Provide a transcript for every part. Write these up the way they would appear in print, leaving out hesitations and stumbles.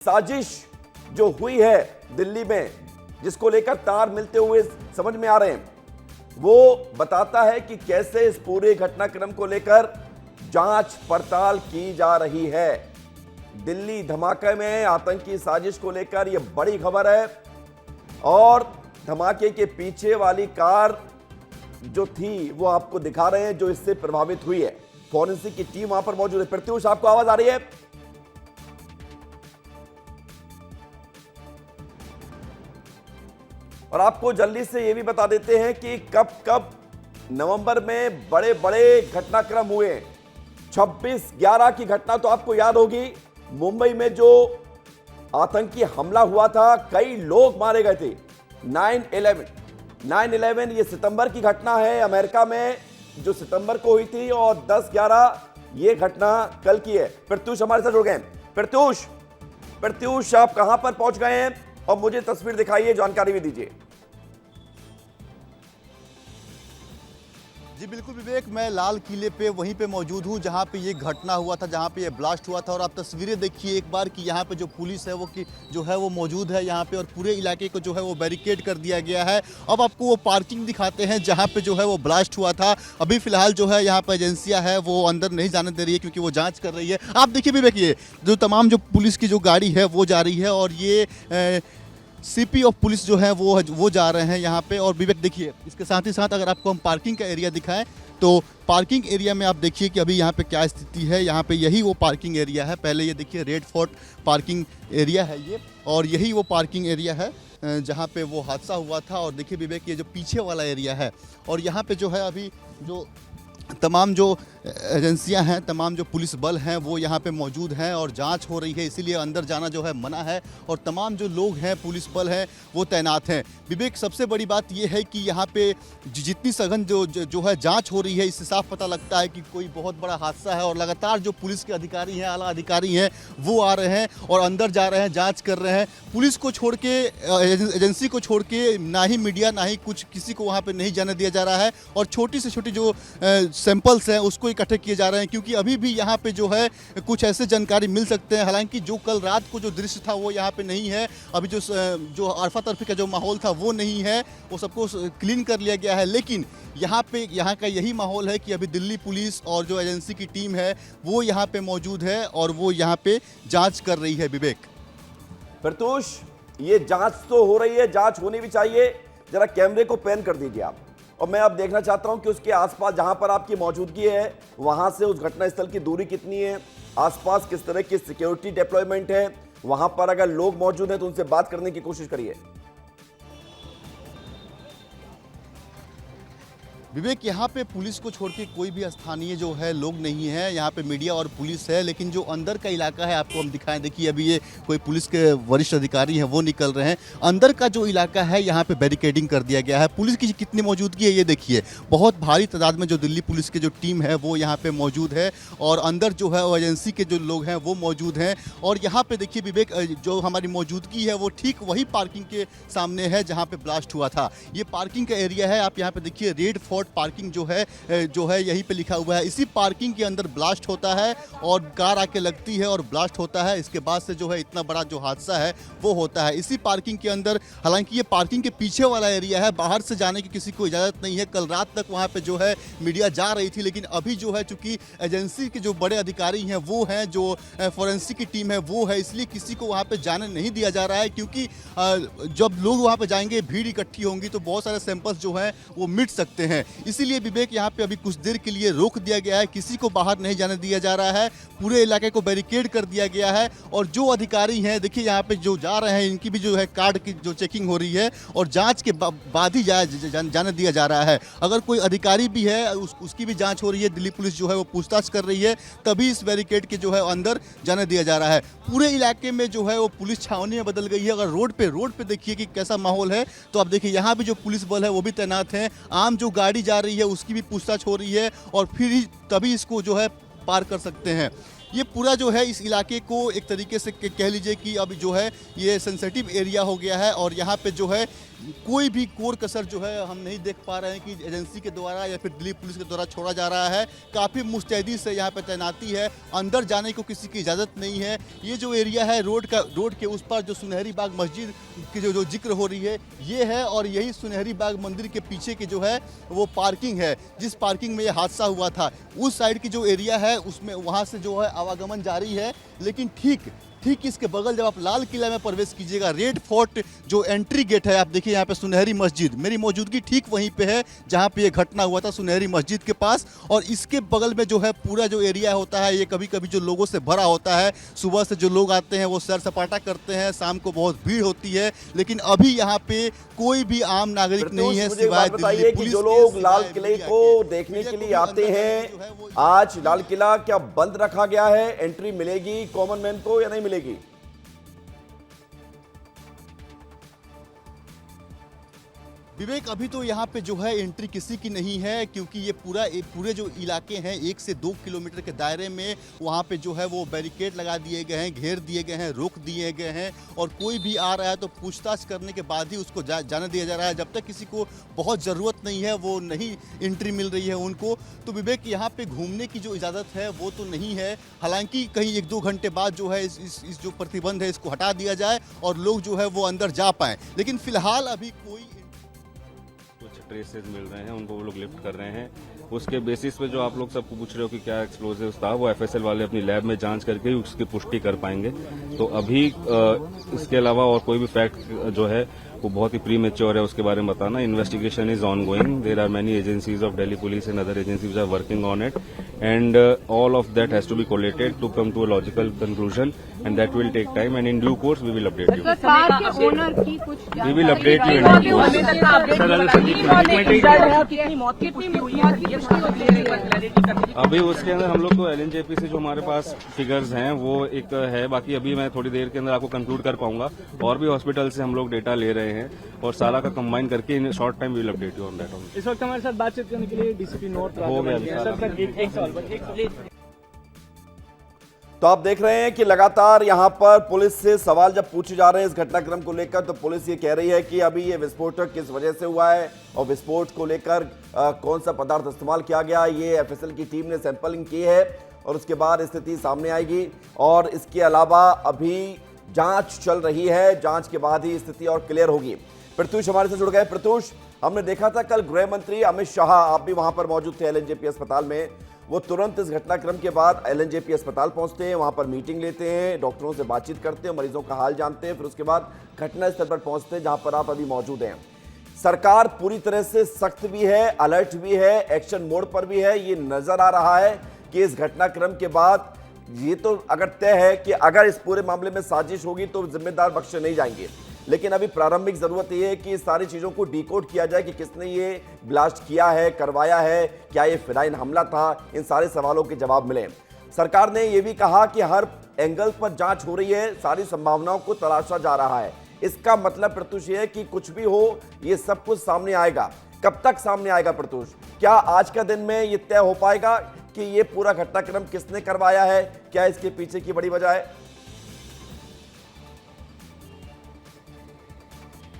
साजिश जो हुई है दिल्ली में, जिसको लेकर तार मिलते हुए समझ में आ रहे हैं, वो बताता है कि कैसे इस पूरे घटनाक्रम को लेकर जांच पड़ताल की जा रही है। दिल्ली धमाके में आतंकी साजिश को लेकर यह बड़ी खबर है और धमाके के पीछे वाली कार जो थी वो आपको दिखा रहे हैं, जो इससे प्रभावित हुई है। फॉरेंसिक की टीम वहां पर मौजूद है। प्रत्युष, आपको आवाज आ रही है? और आपको जल्दी से ये भी बता देते हैं कि कब कब नवंबर में बड़े बड़े घटनाक्रम हुए। 26/11 की घटना तो आपको याद होगी, मुंबई में जो आतंकी हमला हुआ था, कई लोग मारे गए थे। 9/11 ये सितंबर की घटना है, अमेरिका में जो सितंबर को हुई थी, और 10/11 ये घटना कल की है। प्रत्युष हमारे साथ जुड़ गए हैं। प्रत्युष, आप कहां पर पहुंच गए हैं और मुझे तस्वीर दिखाइए, जानकारी भी दीजिए। जी बिल्कुल विवेक, मैं लाल किले पे वहीं पे मौजूद हूँ जहाँ पे ये घटना हुआ था, जहाँ पे ये ब्लास्ट हुआ था। और आप तस्वीरें देखिए एक बार कि यहाँ पे जो पुलिस है वो मौजूद है यहाँ पे, और पूरे इलाके को जो है वो बैरिकेड कर दिया गया है। अब आपको वो पार्किंग दिखाते हैं जहाँ पे जो है वो ब्लास्ट हुआ था। अभी फिलहाल जो है यहाँ पे एजेंसियाँ है वो अंदर नहीं जाने दे रही है क्योंकि वो जाँच कर रही है। आप देखिए विवेक, ये जो तमाम जो पुलिस की जो गाड़ी है वो जा रही है, और ये सीपी ऑफ पुलिस जो है वो जा रहे हैं यहाँ पे। और विवेक देखिए, इसके साथ ही साथ अगर आपको हम पार्किंग का एरिया दिखाएं तो पार्किंग एरिया में आप देखिए कि अभी यहाँ पे क्या स्थिति है। यहाँ पे यही वो पार्किंग एरिया है। पहले ये देखिए रेड फोर्ट पार्किंग एरिया है ये, और यही वो पार्किंग एरिया है जहाँ पे वो हादसा हुआ था। और देखिए विवेक, ये जो पीछे वाला एरिया है, और यहाँ पे जो है अभी जो तमाम जो एजेंसियां हैं, तमाम जो पुलिस बल हैं वो यहाँ पे मौजूद हैं और जांच हो रही है, इसीलिए अंदर जाना जो है मना है। और तमाम जो लोग हैं, पुलिस बल हैं, वो तैनात हैं। विवेक, सबसे बड़ी बात ये है कि यहाँ पे जितनी सघन जो है जांच हो रही है, इससे साफ पता लगता है कि कोई बहुत बड़ा हादसा है। और लगातार जो पुलिस के अधिकारी हैं, आला अधिकारी हैं, वो आ रहे हैं और अंदर जा रहे हैं, जाँच कर रहे हैं। पुलिस को छोड़ के, एजेंसी को छोड़ के ना ही मीडिया ना ही कुछ किसी को वहाँ पर नहीं जाने दिया जा रहा है। और छोटी से छोटी जो सैंपल्स हैं उसको इकट्ठे किए जा रहे हैं, क्योंकि अभी भी यहाँ पे जो है कुछ ऐसे जानकारी मिल सकते हैं। हालांकि जो कल रात को जो दृश्य था वो यहाँ पे नहीं है। अभी जो अरफा तरफी का जो माहौल था वो नहीं है, वो सबको क्लीन कर लिया गया है। लेकिन यहाँ का यही माहौल है कि अभी दिल्ली पुलिस और जो एजेंसी की टीम है वो यहाँ पे मौजूद है और वो यहाँ पे जाँच कर रही है। विवेक, प्रत्युष, ये जाँच तो हो रही है, जाँच होनी भी चाहिए। जरा कैमरे को पैन कर दीजिए आप, और मैं अब देखना चाहता हूं कि उसके आसपास जहां पर आपकी मौजूदगी है वहां से उस घटनास्थल की दूरी कितनी है, आसपास किस तरह की सिक्योरिटी डिप्लॉयमेंट है, वहां पर अगर लोग मौजूद हैं तो उनसे बात करने की कोशिश करिए। विवेक, यहाँ पे पुलिस को छोड़ के कोई भी स्थानीय जो है लोग नहीं है। यहाँ पे मीडिया और पुलिस है, लेकिन जो अंदर का इलाका है आपको हम दिखाएं। देखिए अभी ये कोई पुलिस के वरिष्ठ अधिकारी हैं वो निकल रहे हैं। अंदर का जो इलाका है यहाँ पे बैरिकेडिंग कर दिया गया है। पुलिस की कितनी मौजूदगी है ये देखिए, बहुत भारी तादाद में जो दिल्ली पुलिस की जो टीम है वो यहाँ पे मौजूद है, और अंदर जो है वो एजेंसी के जो लोग हैं वो मौजूद हैं। और यहाँ पे देखिए विवेक, जो हमारी मौजूदगी है वो ठीक वही पार्किंग के सामने है जहाँ पे ब्लास्ट हुआ था। ये पार्किंग का एरिया है। आप यहाँ पे देखिए रेड फोर्ट पार्किंग जो है यहीं पे लिखा हुआ है। इसी पार्किंग के अंदर ब्लास्ट होता है और कार आके लगती है और ब्लास्ट होता है। इसके बाद से जो है इतना बड़ा जो हादसा है वो होता है इसी पार्किंग के अंदर। हालांकि ये पार्किंग के पीछे वाला एरिया है, बाहर से जाने की किसी को इजाज़त नहीं है। कल रात तक वहाँ पे जो है मीडिया जा रही थी, लेकिन अभी जो है चूँकि एजेंसी के जो बड़े अधिकारी हैं वो हैं, जो फॉरेंसिक की टीम है वो है, इसलिए किसी को वहाँ पर जाने नहीं दिया जा रहा है। क्योंकि जब लोग वहाँ पर जाएंगे, भीड़ इकट्ठी होंगी, तो बहुत सारे सैंपल्स जो हैं वो मिट सकते हैं। इसीलिए विवेक, यहाँ पे अभी कुछ देर के लिए रोक दिया गया है, किसी को बाहर नहीं जाने दिया जा रहा है। पूरे इलाके को बैरिकेड कर दिया गया है। और जो अधिकारी हैं देखिए यहाँ पे जो जा रहे हैं, इनकी भी जो है कार्ड की जो चेकिंग हो रही है, और जांच के बाद ही जाने दिया जा रहा है। अगर कोई अधिकारी भी है उसकी भी जांच हो रही है, दिल्ली पुलिस जो है वो पूछताछ कर रही है, तभी इस बैरिकेड के जो है अंदर जाने दिया जा रहा है। पूरे इलाके में जो है वो पुलिस छावनी में बदल गई है। अगर रोड पे देखिए कि कैसा माहौल है, तो आप देखिए यहाँ भी जो पुलिस बल है वो भी तैनात है। आम जो गाड़ी जा रही है उसकी भी पूछताछ हो रही है, और फिर ही तभी इसको जो है पार कर सकते हैं। ये पूरा जो है इस इलाके को एक तरीके से कह लीजिए कि अब जो है ये सेंसिटिव एरिया हो गया है और यहाँ पे जो है कोई भी कोर कसर जो है हम नहीं देख पा रहे हैं कि एजेंसी के द्वारा या फिर दिल्ली पुलिस के द्वारा छोड़ा जा रहा है। काफ़ी मुस्तैदी से यहाँ पे तैनाती है, अंदर जाने को किसी की इजाज़त नहीं है। ये जो एरिया है रोड के उस पर जो सुनहरी बाग मस्जिद की जो जिक्र हो रही है ये है, और यही सुनहरी बाग मंदिर के पीछे की जो है वो पार्किंग है, जिस पार्किंग में ये हादसा हुआ था। उस साइड की जो एरिया है उसमें वहाँ से जो है आवागमन जारी है, लेकिन ठीक इसके बगल जब आप लाल किला में प्रवेश कीजिएगा, रेड फोर्ट जो एंट्री गेट है, आप देखिए यहाँ पे सुनहरी मस्जिद, मेरी मौजूदगी ठीक वहीं पे है जहाँ पे ये घटना हुआ था, सुनहरी मस्जिद के पास। और इसके बगल में जो है पूरा जो एरिया होता है ये कभी कभी जो लोगों से भरा होता है। सुबह से जो लोग आते हैं वो सैर सपाटा करते हैं, शाम को बहुत भीड़ होती है, लेकिन अभी यहाँ पे कोई भी आम नागरिक नहीं है सिवाय दिल्ली पुलिस जो लोग लाल किले को देखने के लिए आते हैं, आज लाल किला क्या बंद रखा गया है? एंट्री मिलेगी कॉमन मैन को या नहीं मिलेगी? विवेक, अभी तो यहाँ पे जो है एंट्री किसी की नहीं है, क्योंकि ये पूरे जो इलाके हैं 1 से 2 किलोमीटर के दायरे में वहाँ पे जो है वो बैरिकेड लगा दिए गए हैं, घेर दिए गए हैं, रोक दिए गए हैं, और कोई भी आ रहा है तो पूछताछ करने के बाद ही उसको जाने दिया जा रहा है। जब तक किसी को बहुत ज़रूरत नहीं है वो नहीं एंट्री मिल रही है उनको। तो विवेक, यहाँ पे घूमने की जो इजाज़त है वो तो नहीं है, हालांकि कहीं 1-2 घंटे बाद जो है इस जो प्रतिबंध है इसको हटा दिया जाए और लोग जो है वो अंदर जा पाएँ, लेकिन फिलहाल अभी कोई ट्रेसेस मिल रहे हैं, उनको वो लोग लिफ्ट कर रहे हैं। उसके बेसिस पे जो आप लोग सबको पूछ रहे हो कि क्या एक्सप्लोजिव था, वो एफएसएल वाले अपनी लैब में जांच करके ही उसकी पुष्टि कर पाएंगे। तो अभी इसके अलावा और कोई भी फैक्ट जो है वो बहुत ही प्रीमेच्योर है उसके बारे में बताना। Investigation is ongoing, there are many agencies of Delhi police and other agencies are working on it, and all of that has to be collated to come to a logical conclusion, and that will take time, and in due course we will update you. We will update you in due course. अभी उसके अंदर हम लोग को LNJP से जो हमारे पास figures हैं वो एक है, बाकी अभी मैं थोड़ी देर के अंदर आपको कंक्लूड कर पाऊंगा। और भी हॉस्पिटल से हम लोग डेटा ले रहे हैं और सारा का कंबाइन करके in short time we will update you on that. इस वक्त हमारे साथ बातचीत करने के लिए डीसीपी नॉर्थ हो गया सर। एक सवाल तो आप देख रहे हैं कि लगातार यहां पर पुलिस से सवाल जब पूछे जा रहे हैं इस घटनाक्रम को लेकर, तो पुलिस ये कह रही है कि अभी ये विस्फोटक किस वजह से हुआ है और विस्फोट को लेकर कौन सा पदार्थ इस्तेमाल किया गया, ये एफएसएल की टीम ने सैंपलिंग की है और उसके बाद स्थिति सामने आएगी। और इसके अलावा अभी जांच चल रही है, जांच के बाद ही स्थिति और क्लियर होगी। प्रत्युष हमारे से जुड़ गए। प्रत्युष, हमने देखा था कल गृह मंत्री अमित शाह, आप भी वहां पर मौजूद थे एलएनजेपी अस्पताल में, वो तुरंत इस घटनाक्रम के बाद एलएनजेपी अस्पताल पहुंचते हैं, वहां पर मीटिंग लेते हैं, डॉक्टरों से बातचीत करते हैं, मरीजों का हाल जानते हैं, फिर उसके बाद घटनास्थल पर पहुंचते हैं जहां पर आप अभी मौजूद हैं। सरकार पूरी तरह से सख्त भी है, अलर्ट भी है, एक्शन मोड पर भी है। ये नजर आ रहा है कि इस घटनाक्रम के बाद ये तो अगर तय है कि अगर इस पूरे मामले में साजिश होगी तो जिम्मेदार बख्शे नहीं जाएंगे, लेकिन अभी प्रारंभिक जरूरत यह है कि इस सारी चीजों को डिकोड किया जाए कि किसने ये ब्लास्ट किया है, करवाया है, क्या ये फिराइन हमला था, इन सारे सवालों के जवाब मिले। सरकार ने यह भी कहा कि हर एंगल पर जांच हो रही है, सारी संभावनाओं को तलाशा जा रहा है। इसका मतलब प्रत्युष है कि कुछ भी हो ये सब कुछ सामने आएगा। कब तक सामने आएगा प्रत्युष? क्या आज का दिन में ये तय हो पाएगा कि ये पूरा घटनाक्रम किसने करवाया है, क्या इसके पीछे की बड़ी वजह है?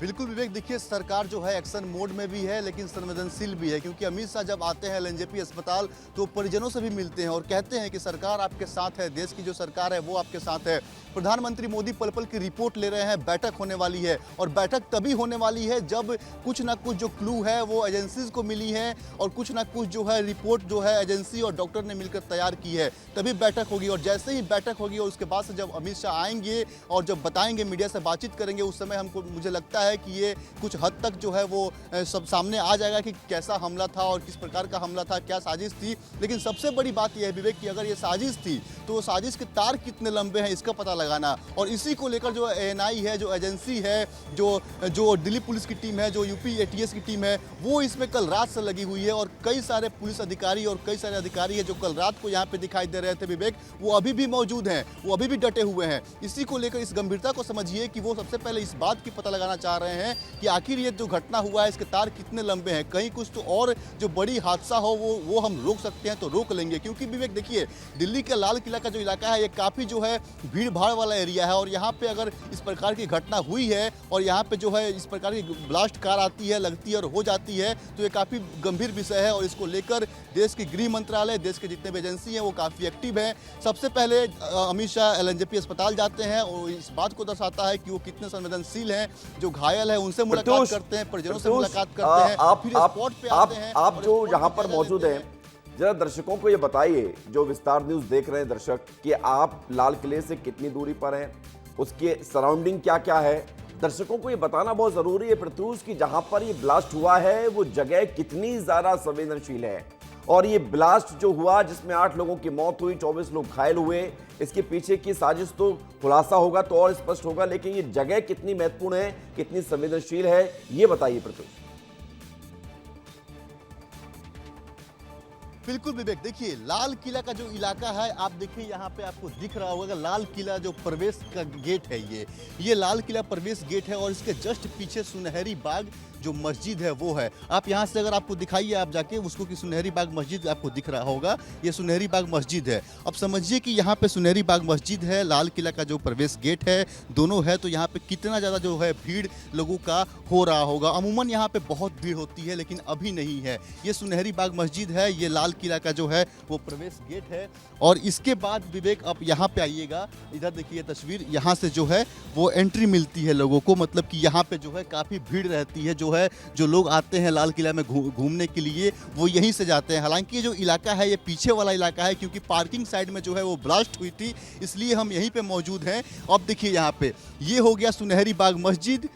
बिल्कुल विवेक, देखिए सरकार जो है एक्शन मोड में भी है लेकिन संवेदनशील भी है, क्योंकि अमित शाह जब आते हैं एलएनजेपी अस्पताल तो परिजनों से भी मिलते हैं और कहते हैं कि सरकार आपके साथ है, देश की जो सरकार है वो आपके साथ है। प्रधानमंत्री मोदी पल पल की रिपोर्ट ले रहे हैं, बैठक होने वाली है और बैठक तभी होने वाली है जब कुछ ना कुछ जो क्लू है वो एजेंसीज को मिली है और कुछ ना कुछ जो है रिपोर्ट जो है एजेंसी और डॉक्टर ने मिलकर तैयार की है, तभी बैठक होगी। और जैसे ही बैठक होगी और उसके बाद से जब अमित शाह आएंगे और जब बताएंगे, मीडिया से बातचीत करेंगे, उस समय मुझे लगता है कि ये कुछ हद तक जो है वो सब सामने आ जाएगा कि कैसा हमला था और किस प्रकार का हमला था, क्या साजिश थी। लेकिन सबसे बड़ी बात यह है विवेक कि अगर ये साजिश थी तो वो साजिश के तार कितने लंबे हैं इसका पता लगाना, और इसी को लेकर जो एएनआई है, जो एजेंसी है, जो दिल्ली पुलिस की टीम है, जो यूपी एटीएस की टीम है, वो इसमें कल रात से लगी हुई है। और कई सारे पुलिस अधिकारी और कई सारे अधिकारी है जो कल रात को यहाँ पे दिखाई दे रहे थे विवेक, वो अभी भी मौजूद हैं, वो अभी भी डटे हुए हैं। इसी को लेकर इस गंभीरता को समझिए कि वो सबसे पहले इस बात की पता लगाना चाह रहे हैं कि आखिर ये जो घटना हुआ है इसके तार कितने लंबे हैं, कहीं कुछ तो और जो बड़ी हादसा हो वो हम रोक सकते हैं तो रोक लेंगे। क्योंकि विवेक देखिए, दिल्ली का लाल किला का जो इलाका है ये काफ़ी जो है भीड़ भाड़ वाला एरिया है, और यहाँ पे अगर इस प्रकार की घटना हुई है और यहाँ पे जो है इस प्रकार की ब्लास्ट कार आती है, लगती है और हो जाती है, तो ये काफ़ी गंभीर विषय है। और इसको लेकर देश के गृह मंत्रालय, देश के जितने भी एजेंसी हैं वो काफ़ी एक्टिव हैं। सबसे पहले अमित शाह एलएनजेपी अस्पताल जाते हैं और इस बात को दर्शाता है कि वो कितने संवेदनशील हैं। जो घायल है उनसे मुलाकात करते हैं, परिजनों से मुलाकात करते हैं, फिर स्पॉट पे आते हैं। आप जो यहाँ पर मौजूद हैं, जरा दर्शकों को ये बताइए, जो विस्तार न्यूज देख रहे हैं दर्शक, कि आप लाल किले से कितनी दूरी पर हैं, उसके सराउंडिंग क्या क्या है। दर्शकों को ये बताना बहुत जरूरी है प्रत्यूष कि जहां पर ये ब्लास्ट हुआ है वो जगह कितनी ज्यादा संवेदनशील है, और ये ब्लास्ट जो हुआ जिसमें 8 लोगों की मौत हुई, 24 लोग घायल हुए, इसके पीछे की साजिश तो खुलासा होगा तो और स्पष्ट होगा, लेकिन ये जगह कितनी महत्वपूर्ण है, कितनी संवेदनशील है, ये बताइए प्रत्यूष। बिल्कुल विवेक, देखिए लाल किला का जो इलाका है, आप देखिए यहाँ पे आपको दिख रहा होगा लाल किला जो प्रवेश का गेट है, ये लाल किला प्रवेश गेट है, और इसके जस्ट पीछे सुनहरी बाग जो मस्जिद है वो है। आप यहाँ से अगर आपको दिखाइए आप जाके उसको कि सुनहरी बाग मस्जिद आपको दिख रहा होगा, ये सुनहरी बाग मस्जिद है। अब समझिए कि यहाँ पे सुनहरी बाग मस्जिद है, लाल किला का जो प्रवेश गेट है, दोनों है, तो यहाँ पे कितना ज़्यादा जो है भीड़ लोगों का हो रहा होगा। अमूमन यहाँ पे बहुत भीड़ होती है लेकिन अभी नहीं है। ये सुनहरी बाग मस्जिद है, ये लाल किला का जो है वो प्रवेश गेट है। और इसके बाद विवेक आप यहाँ पे आइएगा, इधर देखिए तस्वीर, यहाँ से जो है वो एंट्री मिलती है लोगों को, मतलब कि यहाँ पे जो है काफ़ी भीड़ रहती है। जो लोग आते हैं लाल किला में घूमने के लिए वो यहीं से जाते हैं। हालांकि ये जो इलाका है ये पीछे वाला इलाका है, क्योंकि पार्किंग साइड में जो है वो ब्लास्ट हुई थी, इसलिए हम यहीं पे मौजूद हैं। अब देखिए यहाँ पे ये हो गया सुनहरी बाग मस्जिद,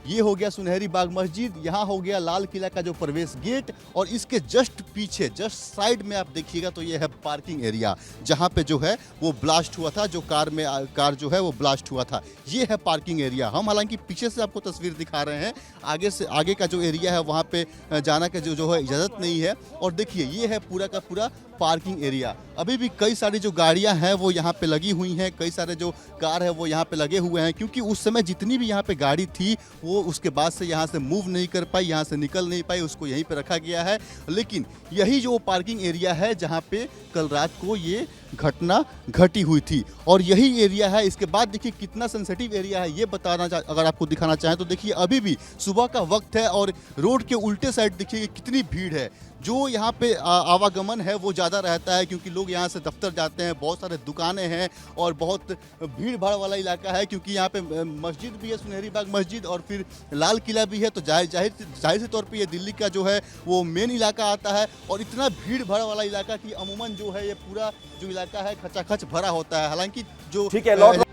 ये हो गया सुनहरी बाग मस्जिद, यहाँ हो गया लाल किला का जो प्रवेश गेट, और इसके जस्ट पीछे जस्ट साइड में आप देखिएगा तो ये है पार्किंग एरिया, जहाँ पे जो है वो ब्लास्ट हुआ था, जो कार जो है वो ब्लास्ट हुआ था, ये है पार्किंग एरिया। हम हालांकि पीछे से आपको तस्वीर दिखा रहे हैं, आगे का जो एरिया है वहाँ पे जाना का जो है इजाज़त नहीं है। और देखिए ये है पूरा का पूरा पार्किंग एरिया। अभी भी कई सारी जो गाड़ियां हैं वो यहाँ पे लगी हुई हैं, कई सारे जो कार है वो यहाँ पे लगे हुए हैं, क्योंकि उस समय जितनी भी यहाँ पे गाड़ी थी वो उसके बाद से यहाँ से मूव नहीं कर पाई, यहाँ से निकल नहीं पाई, उसको यहीं पे रखा गया है। लेकिन यही जो पार्किंग एरिया है जहाँ पे कल रात को ये घटना घटी हुई थी, और यही एरिया है। इसके बाद देखिए कितना सेंसिटिव एरिया है ये बताना अगर आपको दिखाना चाहें तो देखिए अभी भी सुबह का वक्त है और रोड के उल्टे साइड देखिए कितनी भीड़ है। जो यहाँ पे आवागमन है वो ज़्यादा रहता है, क्योंकि लोग यहाँ से दफ्तर जाते हैं, बहुत सारे दुकानें हैं और बहुत भीड़ भाड़ वाला इलाका है, क्योंकि यहाँ पे मस्जिद भी है, सुनहरी बाग मस्जिद, और फिर लाल किला भी है। तो जाहिर से तौर पे ये दिल्ली का जो है वो मेन इलाका आता है, और इतना भीड़ भाड़ वाला इलाका कि अमूमन जो है ये पूरा जो इलाका है खचाखच भरा होता है। हालांकि जो ठीक है, लौट